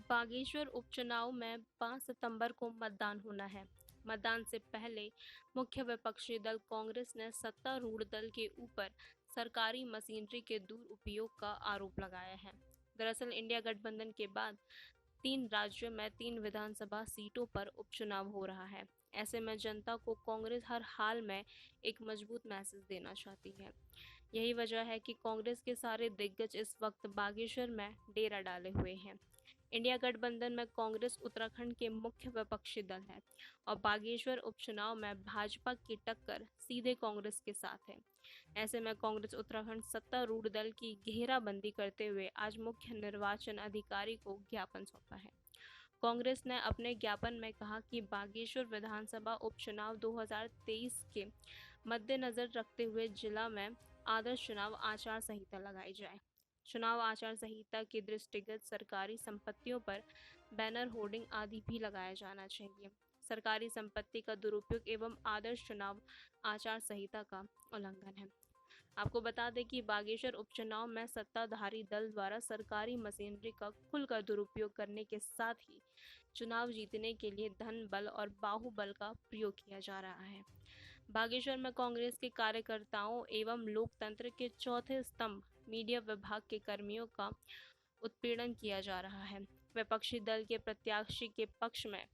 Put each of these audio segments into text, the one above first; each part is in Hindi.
बागेश्वर उपचुनाव में 5 सितंबर को मतदान होना है। मतदान से पहले मुख्य विपक्षी दल कांग्रेस ने सत्तारूढ़ दल के ऊपर सरकारी मशीनरी के दुरुपयोग का आरोप लगाया है। दरअसल इंडिया गठबंधन के बाद 3 राज्यों में 3 विधानसभा सीटों पर उपचुनाव हो रहा है। ऐसे में जनता को कांग्रेस हर हाल में एक मजबूत मैसेज देना चाहती है। यही वजह है कि कांग्रेस के सारे दिग्गज इस वक्त बागेश्वर में डेरा डाले हुए हैं। इंडिया गठबंधन में कांग्रेस उत्तराखंड के मुख्य विपक्षी दल है और बागेश्वर उपचुनाव में भाजपा की टक्कर सीधे कांग्रेस के साथ है। ऐसे में कांग्रेस उत्तराखंड सत्तारूढ़ दल की घेराबंदी करते हुए आज मुख्य निर्वाचन अधिकारी को ज्ञापन सौंपा है। कांग्रेस ने अपने ज्ञापन में कहा कि बागेश्वर विधानसभा उपचुनाव 2023 के मद्देनजर रखते हुए जिला में आदर्श चुनाव आचार संहिता लगाई जाए। चुनाव आचार संहिता के दृष्टिगत सरकारी संपत्तियों पर बैनर, होर्डिंग आदि भी लगाया जाना चाहिए। सरकारी संपत्ति का दुरुपयोग एवं आदर्श चुनाव आचार संहिता का उल्लंघन है। आपको बता दें कि बागेश्वर उपचुनाव में सत्ताधारी दल द्वारा सरकारी मशीनरी का खुलकर दुरुपयोग करने के साथ ही चुनाव जीतने के लिए धन बल और बाहुबल का प्रयोग किया जा रहा है। बागेश्वर में कांग्रेस के कार्यकर्ताओं एवं लोकतंत्र के चौथे स्तंभ मीडिया विभाग के कर्मियों का उत्पीड़न किया जा रहा है। विपक्षी दल के प्रत्याशी के पक्ष में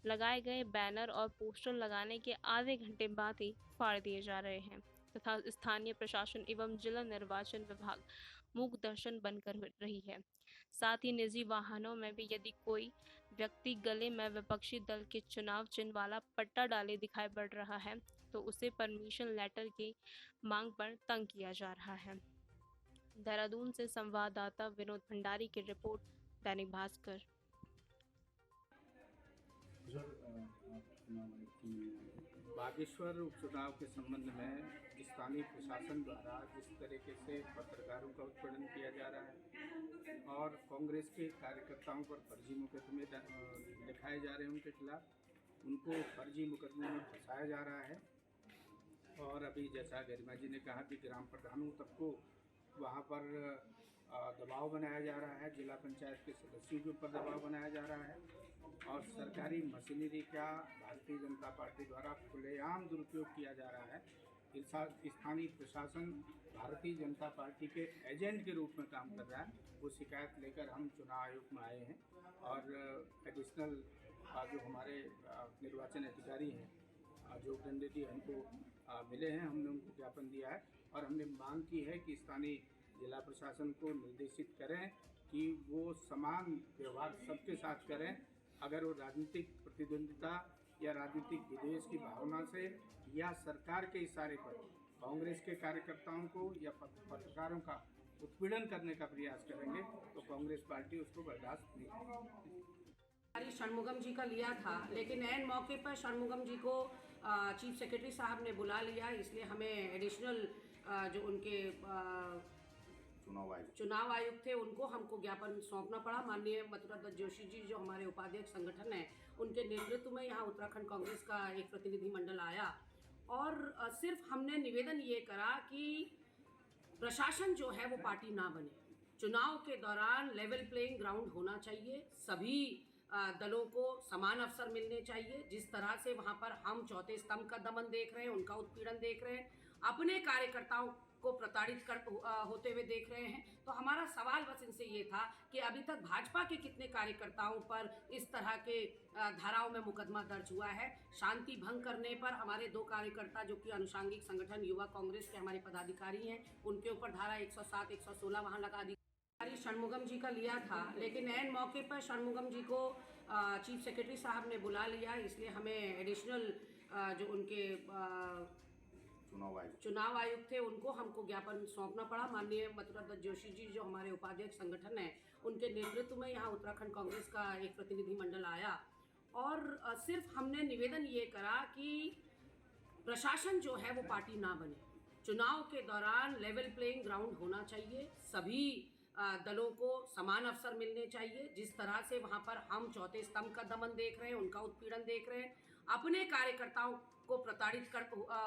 लगाए गए बैनर और पोस्टर लगाने के आधे घंटे बाद ही फाड़ दिए जा रहे हैं तथा स्थानीय प्रशासन एवं जिला निर्वाचन विभाग मूक दर्शन बनकर रही है। साथ ही निजी वाहनों में भी यदि कोई व्यक्ति गले में विपक्षी दल के चुनाव चिन्ह वाला पट्टा डाले दिखाई पड़ रहा है तो उसे परमिशन लेटर की मांग पर तंग किया जा रहा है। देहरादून से संवाददाता विनोद भंडारी की रिपोर्ट, दैनिक भास्कर। बागेश्वर उपचुनाव के संबंध में स्थानीय प्रशासन द्वारा जिस तरीके से पत्रकारों का उत्पीड़न किया जा रहा है और कांग्रेस के कार्यकर्ताओं पर फर्जी मुकदमे लिखाए जा रहे हैं, उनके खिलाफ उनको फर्जी मुकदमे में फंसाया जा रहा है। और अभी जैसा गरिमा जी ने कहा कि ग्राम प्रधानों तक को वहाँ पर दबाव बनाया जा रहा है, जिला पंचायत के सदस्यों के ऊपर दबाव बनाया जा रहा है और सरकारी मशीनरी का भारतीय जनता पार्टी द्वारा खुलेआम दुरुपयोग किया जा रहा है। स्थानीय प्रशासन भारतीय जनता पार्टी के एजेंट के रूप में काम कर रहा है। वो शिकायत लेकर हम चुनाव आयोग में आए हैं और एडिशनल जो हमारे निर्वाचन अधिकारी हैं, जो दंडेटी हमको मिले हैं, हमने उनको ज्ञापन दिया है और हमने मांग की है कि स्थानीय जिला प्रशासन को निर्देशित करें कि वो समान व्यवहार सबके साथ करें। अगर वो राजनीतिक प्रतिद्वंदिता या राजनीतिक विद्वेष की भावना से या सरकार के इशारे पर कांग्रेस के कार्यकर्ताओं को या पत्रकारों का उत्पीड़न करने का प्रयास करेंगे तो कांग्रेस पार्टी उसको बर्दाश्त नहीं करेगी। षणमुगम जी का लिया था, लेकिन ऐन मौके पर षणमुगम जी को चीफ सेक्रेटरी साहब ने बुला लिया, इसलिए हमें एडिशनल जो उनके चुनाव आयुक्त थे उनको हमको ज्ञापन सौंपना पड़ा। माननीय मथुरा दत्त जोशी जी जो हमारे उपाध्यक्ष संगठन है, उनके नेतृत्व में यहाँ उत्तराखंड कांग्रेस का एक प्रतिनिधिमंडल आया और सिर्फ हमने निवेदन ये करा कि प्रशासन जो है वो पार्टी ना बने। चुनाव के दौरान लेवल प्लेइंग ग्राउंड होना चाहिए, सभी दलों को समान अवसर मिलने चाहिए। जिस तरह से वहाँ पर हम चौथे स्तंभ का दमन देख रहे हैं, उनका उत्पीड़न देख रहे हैं, अपने कार्यकर्ताओं को प्रताड़ित होते हुए देख रहे हैं, तो हमारा सवाल बस इनसे ये था कि अभी तक भाजपा के कितने कार्यकर्ताओं पर इस तरह के धाराओं में मुकदमा दर्ज हुआ है। शांति भंग करने पर हमारे 2 कार्यकर्ता जो कि अनुषांगिक संगठन युवा कांग्रेस के हमारे पदाधिकारी हैं, उनके ऊपर धारा 107, 116 वहाँ लगा दी। षणमुगम जी का लिया था, लेकिन ऐन मौके पर षणमुगम जी को चीफ सेक्रेटरी साहब ने बुला लिया, इसलिए हमें एडिशनल जो उनके चुनाव आयुक्त थे उनको हमको ज्ञापन सौंपना पड़ा। माननीय मथुरा दत्त जोशी जी जो हमारे उपाध्यक्ष संगठन है, उनके नेतृत्व में यहाँ उत्तराखंड कांग्रेस का एक प्रतिनिधिमंडल आया और सिर्फ हमने निवेदन ये करा कि प्रशासन जो है वो पार्टी ना बने। चुनाव के दौरान लेवल प्लेइंग ग्राउंड होना चाहिए, सभी दलों को समान अवसर मिलने चाहिए। जिस तरह से वहाँ पर हम चौथे स्तंभ का दमन देख रहे हैं, उनका उत्पीड़न देख रहे हैं, अपने कार्यकर्ताओं को प्रताड़ित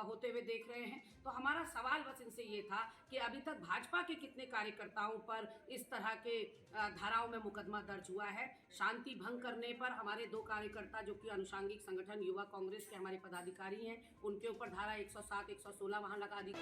होते हुए देख रहे हैं। तो हमारा सवाल बस इनसे ये था कि अभी तक भाजपा के कितने कार्यकर्ताओं पर इस तरह के धाराओं में मुकदमा दर्ज हुआ है। शांति भंग करने पर हमारे 2 कार्यकर्ता जो कि अनुषांगिक संगठन युवा कांग्रेस के हमारे पदाधिकारी हैं, उनके ऊपर धारा 107, 116 वहाँ लगा दी।